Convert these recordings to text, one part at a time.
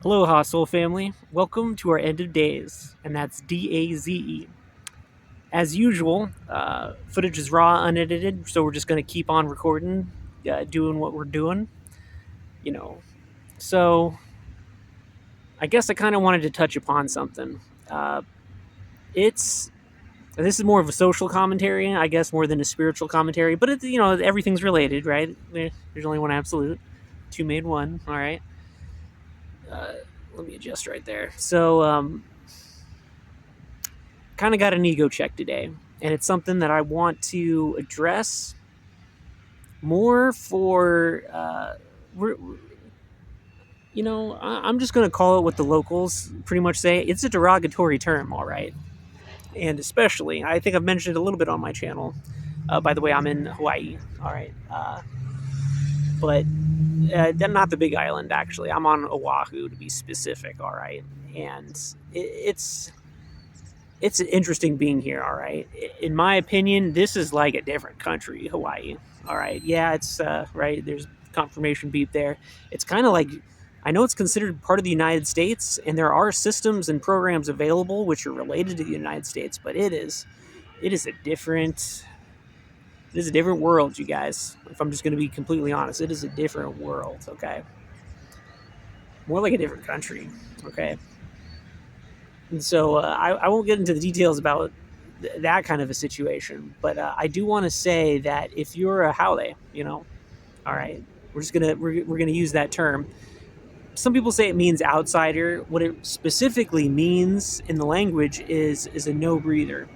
Aloha, soul family. Welcome to our end of days, and that's DAZE. As usual, footage is raw, unedited, so we're just going to keep on recording, doing what we're doing. You know, so I guess I kind of wanted to touch upon something. Uh, it's this is more of a social commentary, I guess, more than a spiritual commentary. But it's everything's related, right? There's only one absolute. Two made one. All right. Uh, Let me adjust right there. So, kind of got an ego check today, and it's something that I want to address more for. I'm just going to call it what the locals pretty much say. It's a derogatory term, all right, and especially I think I've mentioned it a little bit on my channel. By the way, I'm in Hawaii, all right, but not the Big Island. Actually, I'm on Oahu to be specific, all right, and it's interesting being here, all right. In my opinion, this is like a different country, Hawaii. All right. Yeah, it's right. There's confirmation beep there. It's kind of like I know it's considered part of the United States, and there are systems and programs available which are related to the United States, but it is a different world, you guys. If I'm just going to be completely honest, it is a different world, okay? More like a different country, okay? And so I won't get into the details about that kind of a situation, but I do want to say that if you're a haole, all right, we're gonna use that term. Some people say it means outsider. What it specifically means in the language is a no breather,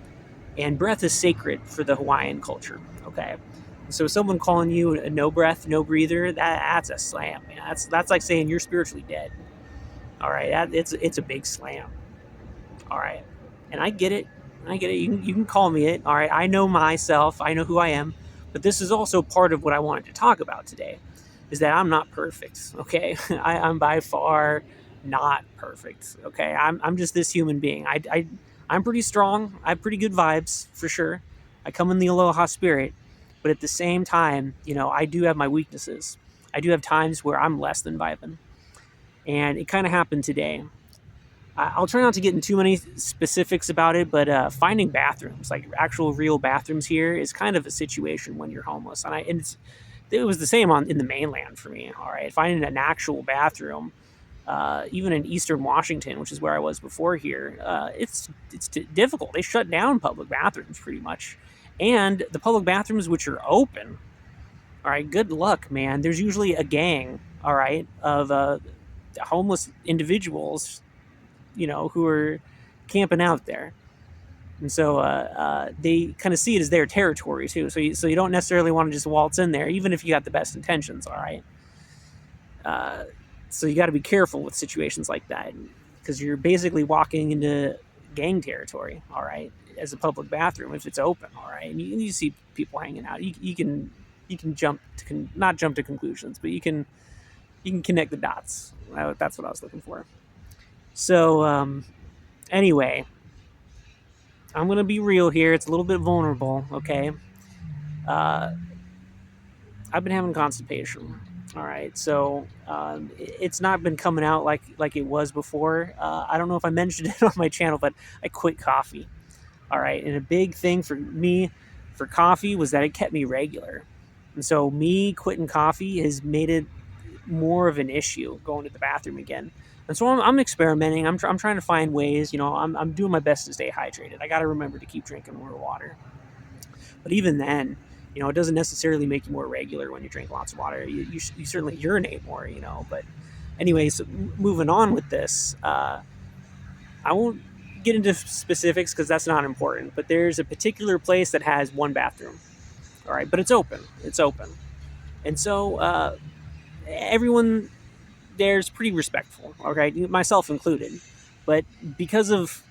and breath is sacred for the Hawaiian culture. Okay, so someone calling you a no breath, no breather, that's a slam, man. That's like saying you're spiritually dead. All right, it's a big slam. All right, and I get it. I get it. You can call me it. All right, I know myself. I know who I am. But this is also part of what I wanted to talk about today, is that I'm not perfect. Okay, I'm by far not perfect. Okay, I'm just this human being. I'm pretty strong. I have pretty good vibes for sure. I come in the Aloha spirit, but at the same time, I do have my weaknesses. I do have times where I'm less than vibing, and it kind of happened today. I'll try not to get into too many specifics about it, but finding bathrooms, like actual real bathrooms here, is kind of a situation when you're homeless. It was the same in the mainland for me. All right, finding an actual bathroom, even in Eastern Washington, which is where I was before here, it's difficult. They shut down public bathrooms pretty much, and the public bathrooms which are open, all right, good luck, man. There's usually a gang, all right, of homeless individuals who are camping out there. And so they kind of see it as their territory too. So you don't necessarily want to just waltz in there, even if you got the best intentions. All right. So you got to be careful with situations like that, because you're basically walking into gang territory. All right, as a public bathroom if it's open. All right, and you see people hanging out. You can not jump to conclusions, but you can connect the dots. That's what I was looking for. So anyway, I'm going to be real here. It's a little bit vulnerable, okay? I've been having constipation, all right? So it's not been coming out like it was before. I don't know if I mentioned it on my channel, but I quit coffee, all right? And a big thing for me for coffee was that it kept me regular. And so me quitting coffee has made it more of an issue going to the bathroom again. And so I'm experimenting. I'm trying to find ways. I'm doing my best to stay hydrated. I got to remember to keep drinking more water. But even then, it doesn't necessarily make you more regular when you drink lots of water. You certainly urinate more, But anyways, moving on with this, I won't get into specifics because that's not important. But there's a particular place that has one bathroom. All right, but it's open. It's open. And so everyone there's pretty respectful, okay, myself included. But because of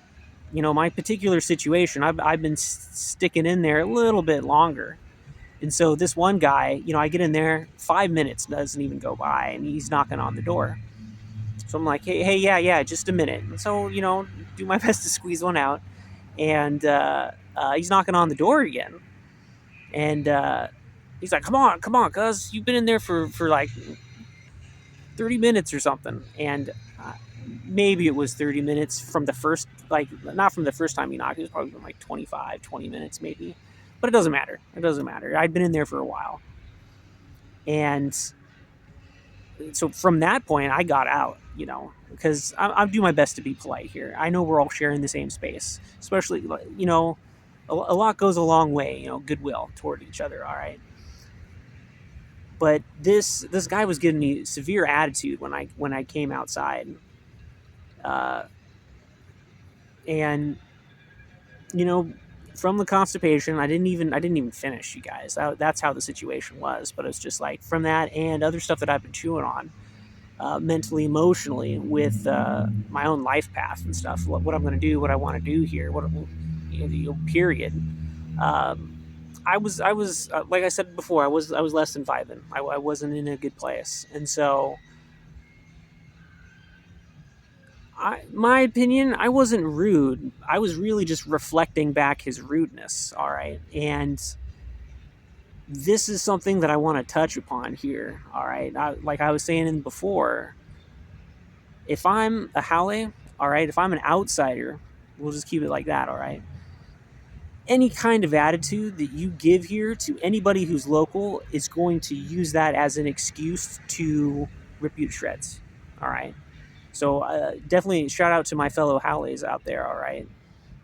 my particular situation, I've been sticking in there a little bit longer. And so this one guy, I get in there, 5 minutes doesn't even go by, and he's knocking on the door. So I'm like, hey, yeah, just a minute. And so do my best to squeeze one out, and he's knocking on the door again, and he's like, come on, cuz you've been in there for like 30 minutes or something. And maybe it was 30 minutes from the first, like, not from the first time he knocked. It was probably been like 25, 20 minutes maybe. But it doesn't matter. It doesn't matter. I'd been in there for a while. And so from that point, I got out, because I'm doing my best to be polite here. I know we're all sharing the same space, especially, a lot goes a long way, goodwill toward each other, all right? But this guy was giving me severe attitude when I came outside. Uh, and from the constipation, I didn't even finish, you guys. That's how the situation was. But it's just like from that and other stuff that I've been chewing on, mentally, emotionally, with my own life path and stuff. What I'm going to do, what I want to do here, period. Um, I was like I said before, I was less than vibing. I wasn't in a good place, and so my opinion, I wasn't rude. I was really just reflecting back his rudeness. All right, and this is something that I want to touch upon here. All right, like I was saying before, if I'm a haole, all right, if I'm an outsider, we'll just keep it like that. All right, any kind of attitude that you give here to anybody who's local is going to use that as an excuse to rip you to shreds. All right. So definitely shout out to my fellow haoles out there. All right,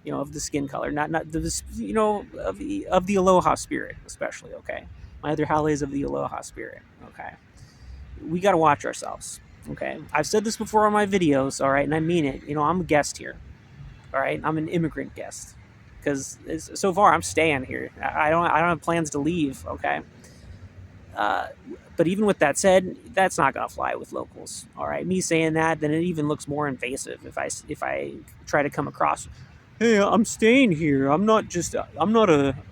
of the skin color, not the of the Aloha spirit, especially. Okay, my other haoles of the Aloha spirit. Okay, we got to watch ourselves. Okay, I've said this before on my videos. All right, and I mean it. I'm a guest here. All right, I'm an immigrant guest because so far I'm staying here. I don't have plans to leave. Okay. Uh, but even with that said, that's not gonna fly with locals. All right, me saying that, then it even looks more invasive if I try to come across, hey, I'm staying here. I'm not a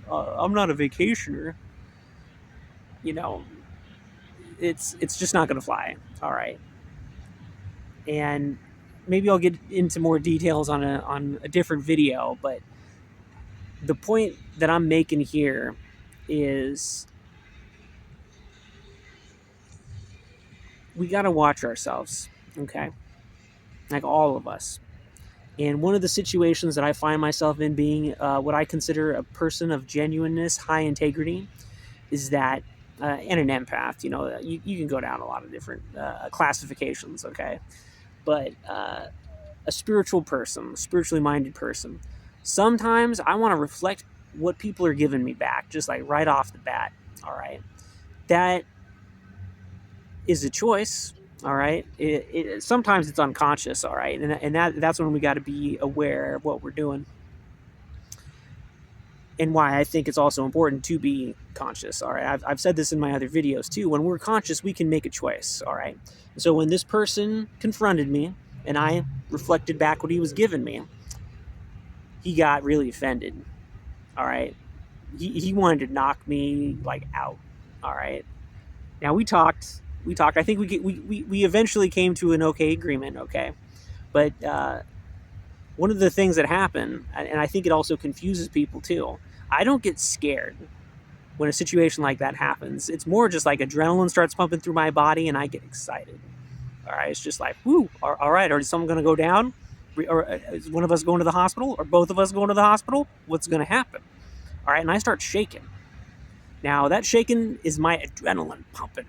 vacationer. You know, it's just not gonna fly. All right, and maybe I'll get into more details on a different video. But the point that I'm making here is we got to watch ourselves. Okay, like all of us. And one of the situations that I find myself in, being what I consider a person of genuineness, high integrity, is that, and an empath. You can go down a lot of different classifications, okay? But a spiritual person, a spiritually minded person, sometimes I want to reflect what people are giving me back, just like right off the bat, all right? That is a choice. All right. Sometimes it's unconscious. All right, and that's when we got to be aware of what we're doing, and why I think it's also important to be conscious. All right, I've said this in my other videos too. When we're conscious, we can make a choice. All right. So when this person confronted me, and I reflected back what he was giving me, he got really offended. All right. He wanted to knock me like out. All right. Now we talked. I think we eventually came to an okay agreement. Okay, but one of the things that happen, and I think it also confuses people too, I don't get scared when a situation like that happens. It's more just like adrenaline starts pumping through my body, and I get excited. All right, it's just like, whoo, all right, or is someone going to go down? Or is one of us going to the hospital? Or both of us going to the hospital? What's going to happen? All right, and I start shaking. Now, that shaking is my adrenaline pumping,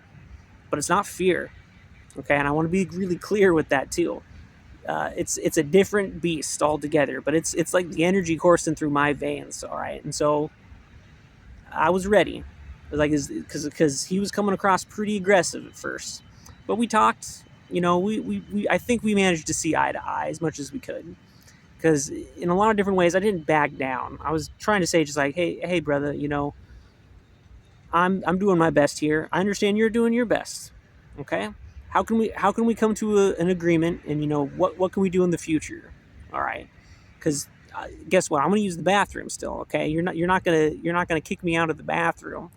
but it's not fear. Okay, and I want to be really clear with that too. It's a different beast altogether, but it's like the energy coursing through my veins. All right, and so I was ready, like, because he was coming across pretty aggressive at first, but we talked. We I think we managed to see eye to eye as much as we could, because in a lot of different ways I didn't back down. I was trying to say just like, hey brother, I'm doing my best here. I understand you're doing your best. Okay, how can we come to an agreement, and what can we do in the future? All right, because guess what? I'm going to use the bathroom still. Okay, you're not gonna kick me out of the bathroom,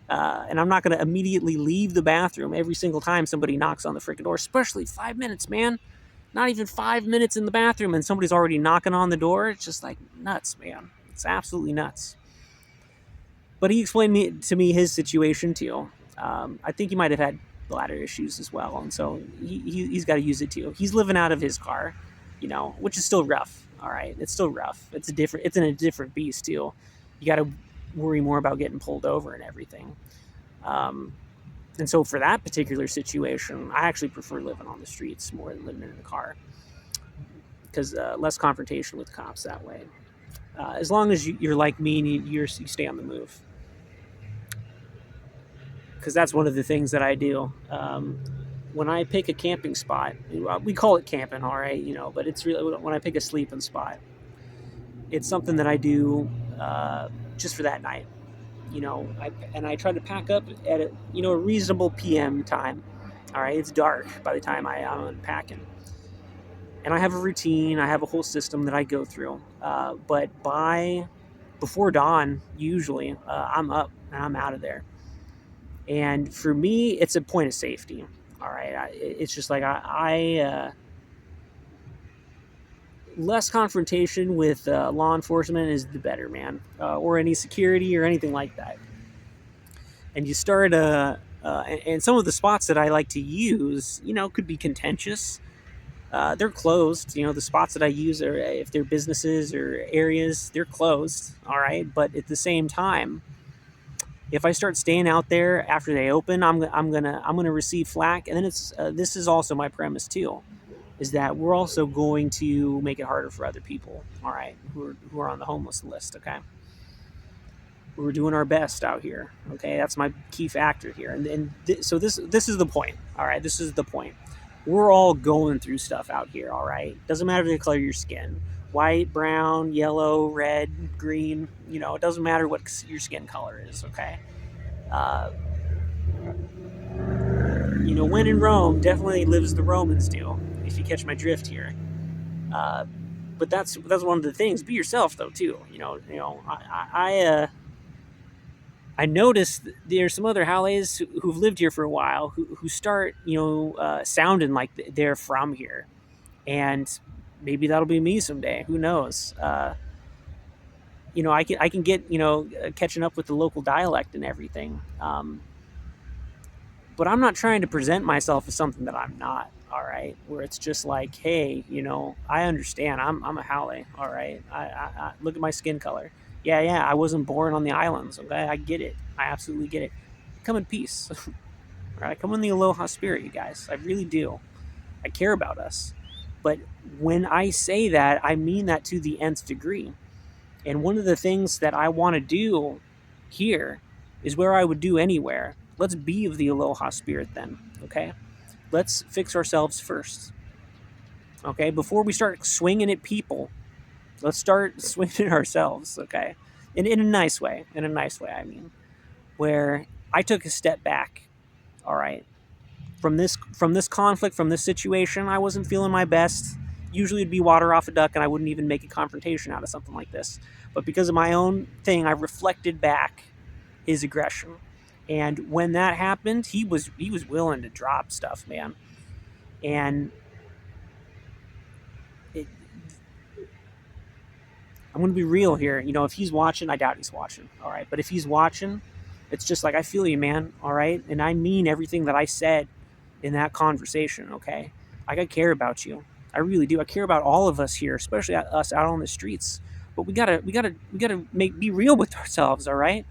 and I'm not going to immediately leave the bathroom every single time somebody knocks on the freaking door. Especially 5 minutes, man. Not even 5 minutes in the bathroom, and somebody's already knocking on the door. It's just like nuts, man. It's absolutely nuts. But he explained to me his situation too. I think he might have had bladder issues as well, and so he's got to use it too. He's living out of his car, which is still rough. All right, it's still rough. It's in a different beast too. You got to worry more about getting pulled over and everything. Um, and so for that particular situation, I actually prefer living on the streets more than living in a car, because less confrontation with cops that way. As long as you're like me and you stay on the move, because that's one of the things that I do. When I pick a camping spot, we call it camping, all right, but it's really when I pick a sleeping spot, it's something that I do just for that night. I try to pack up at a reasonable PM time. All right, it's dark by the time I'm unpacking, and I have a routine. I have a whole system that I go through. But before dawn, usually I'm up and I'm out of there. And for me, it's a point of safety. All right, it's just like less confrontation with law enforcement is the better, man, or any security or anything like that. And you start and some of the spots that I like to use, could be contentious. They're closed. The spots that I use are, if they're businesses or areas, they're closed. All right, but at the same time, if I start staying out there after they open, I'm gonna receive flack. And then this is also my premise too, is that we're also going to make it harder for other people. All right, who are on the homeless list. Okay, we're doing our best out here. Okay, that's my key factor here. So this is the point. All right, this is the point. We're all going through stuff out here. All right, doesn't matter the color of your skin, white, brown, yellow, red, green. It doesn't matter what your skin color is. Okay. Uh, when in Rome, definitely live as the Romans do. If you catch my drift here. Uh, but that's one of the things. Be yourself though too. I noticed there's some other haoles who've lived here for a while who start sounding like they're from here, and maybe that'll be me someday. Who knows? I can get catching up with the local dialect and everything. But I'm not trying to present myself as something that I'm not. All right, where it's just like, hey, I understand. I'm a haole. All right, I look at my skin color. Yeah, I wasn't born on the islands. Okay, I get it. I absolutely get it. Come in peace. All right, come in the aloha spirit, you guys. I really do. I care about us. But when I say that, I mean that to the nth degree. And one of the things that I want to do here is where I would do anywhere. Let's be of the aloha spirit then, okay? Let's fix ourselves first, okay? Before we start swinging at people, let's start swinging at ourselves, okay? In a nice way, I mean, where I took a step back, all right? From this conflict, from this situation, I wasn't feeling my best. Usually it'd be water off a duck and I wouldn't even make a confrontation out of something like this. But because of my own thing, I reflected back his aggression. And when that happened, he was willing to drop stuff, man. And I'm going to be real here. If he's watching, I doubt he's watching. All right. But if he's watching, it's just like, I feel you, man. All right. And I mean everything that I said in that conversation. Okay. I care about you. I really do. I care about all of us here, especially us out on the streets. But we gotta be real with ourselves. All right.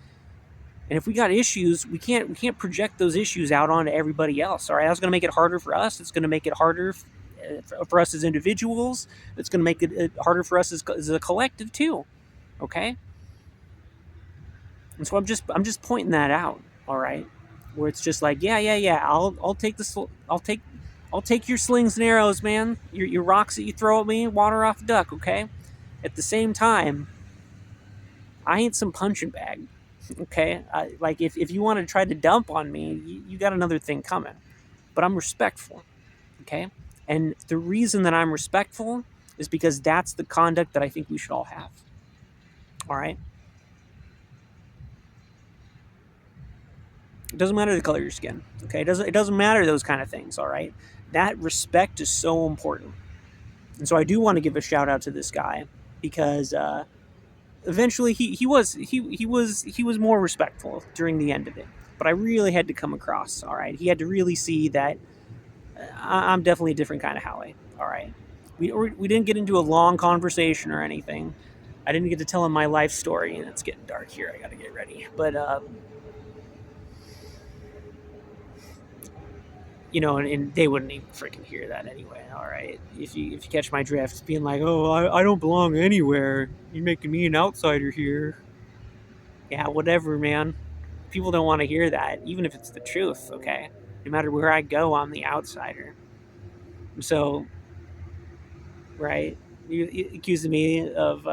And if we got issues, we can't project those issues out onto everybody else. All right. That's going to make it harder for us. It's going to make it harder for us as individuals. It's going to make it harder for us as a collective too. Okay. And so I'm just pointing that out. All right. Where it's just like, yeah. I'll take this. I'll take your slings and arrows, man. Your rocks that you throw at me, water off a duck. Okay. At the same time, I ain't some punching bag. Okay. Like if you want to try to dump on me, you got another thing coming. But I'm respectful. Okay. And the reason that I'm respectful is because that's the conduct that I think we should all have. All right. It doesn't matter the color of your skin. Okay. It doesn't matter those kind of things. All right. That respect is so important. And so I do want to give a shout out to this guy because eventually he was more respectful during the end of it. but I really had to come across. All right, he had to really see that I'm definitely a different kind of haole. All right, we didn't get into a long conversation or anything. I didn't get to tell him my life story, and it's getting dark here. I got to get ready, but and they wouldn't even freaking hear that anyway. All right, if you catch my drift, being like, oh, I don't belong anywhere. You're making me an outsider here. Yeah, whatever, man. People don't want to hear that, even if it's the truth. Okay, no matter where I go, I'm the outsider. So, right, you accusing me of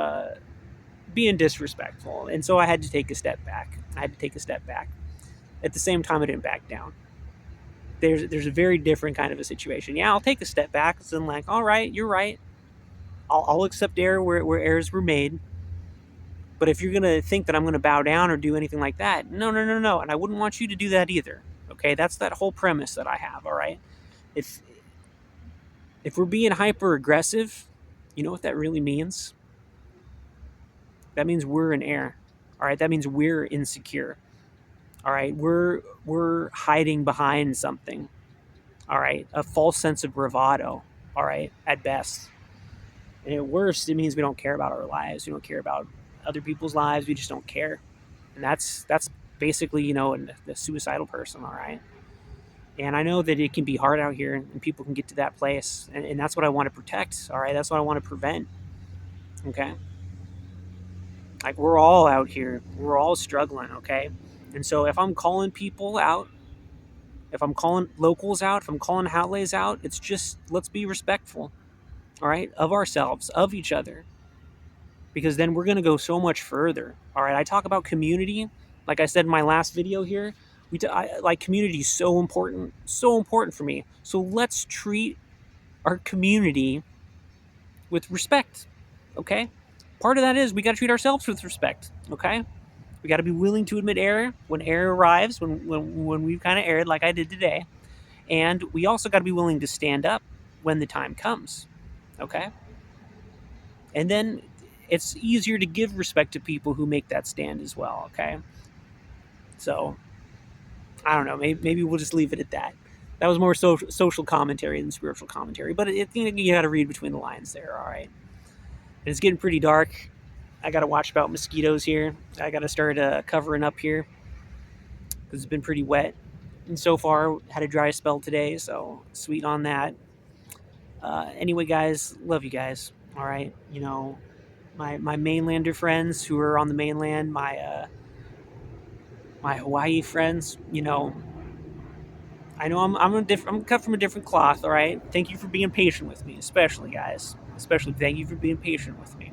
being disrespectful, and so I had to take a step back. I had to take a step back. At the same time, I didn't back down. There's a very different kind of a situation. Yeah, I'll take a step back. So I'm like, all right, you're right. I'll accept error where errors were made. But if you're gonna think that I'm gonna bow down or do anything like that, no, no, no, no. And I wouldn't want you to do that either. Okay, that's that whole premise that I have. All right, if if we're being hyper aggressive, you know what that really means? That means we're in error. All right, that means we're insecure. All right, we're hiding behind something. All right, a false sense of bravado. All right, at best. And at worst, it means we don't care about our lives. We don't care about other people's lives. We just don't care. And that's basically, the suicidal person, all right? And I know that it can be hard out here and people can get to that place. And that's what I want to protect, all right? That's what I want to prevent, okay? Like, we're all out here. We're all struggling, okay? And so if I'm calling people out, if I'm calling locals out, if I'm calling haoles out, it's just let's be respectful, all right, of ourselves, of each other, because then we're going to go so much further. All right, I talk about community, like I said in my last video here. Like community is so important for me. So let's treat our community with respect. Okay, part of that is we got to treat ourselves with respect. Okay, we got to be willing to admit error when error arrives, when we've kind of erred, like I did today, and we also got to be willing to stand up when the time comes. Okay, and then it's easier to give respect to people who make that stand as well. Okay, so I don't know. Maybe we'll just leave it at that. That was more social commentary than spiritual commentary, but you got to read between the lines there. All right, and it's getting pretty dark. I got to watch about mosquitoes here. I got to start covering up here because it's been pretty wet. And so far, had a dry spell today, so sweet on that. Anyway, guys, love you guys. All right, my mainlander friends who are on the mainland, my Hawaii friends. I know I'm cut from a different cloth. All right, thank you for being patient with me, especially guys. Especially thank you for being patient with me.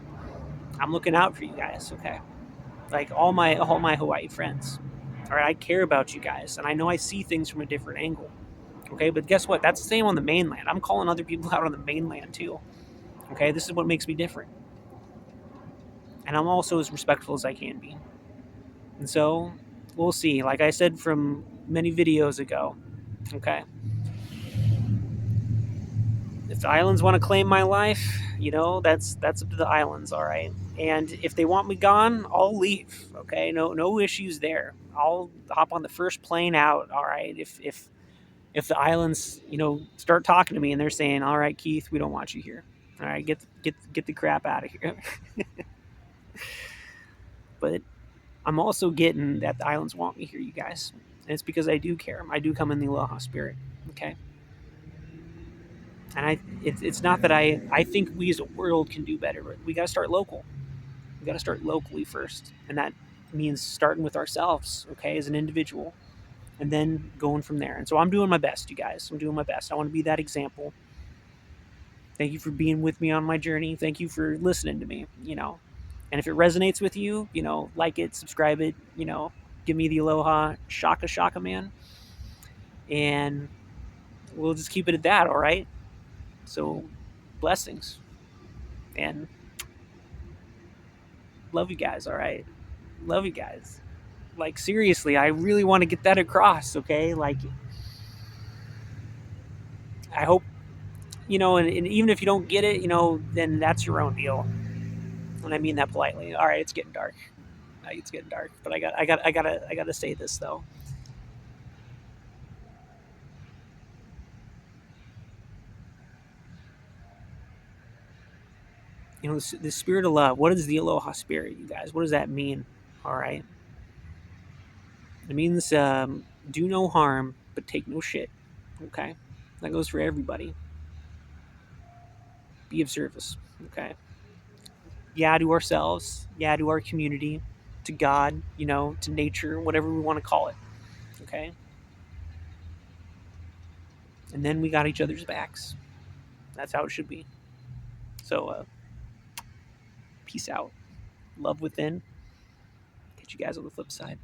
I'm looking out for you guys. Okay, like all my Hawaii friends. All right, I care about you guys, and I know I see things from a different angle. Okay, but guess what? That's the same on the mainland. I'm calling other people out on the mainland too. Okay, this is what makes me different. And I'm also as respectful as I can be. And so we'll see. Like I said from many videos ago, okay, if the islands want to claim my life, that's up to the islands, all right. And if they want me gone, I'll leave. Okay, no issues there. I'll hop on the first plane out. All right, if the islands, start talking to me and they're saying, all right, Keith, we don't want you here. All right, get the crap out of here. But I'm also getting that the islands want me here, you guys. And it's because I do care. I do come in the Aloha spirit. Okay. And it's not that I think we as a world can do better, but we got to start local. We got to start locally first. And that means starting with ourselves, okay, as an individual, and then going from there. And so I'm doing my best, you guys. I'm doing my best. I want to be that example. Thank you for being with me on my journey. Thank you for listening to me, And if it resonates with you, like it, subscribe it, give me the aloha, shaka shaka, man. And we'll just keep it at that, all right? So, blessings. And love you guys, all right? Love you guys. Like, seriously, I really want to get that across, okay? Like, I hope, and even if you don't get it, then that's your own deal. And I mean that politely. All right, it's getting dark. It's getting dark, but I gotta say this though. You know, the spirit of love. What is the Aloha spirit, you guys? What does that mean? All right. It means do no harm, but take no shit. Okay. That goes for everybody. Be of service. Okay. Yeah, to ourselves. Yeah, to our community. To God, you know, to nature, whatever we want to call it. Okay. And then we got each other's backs. That's how it should be. So, peace out. Love within. Catch you guys on the flip side.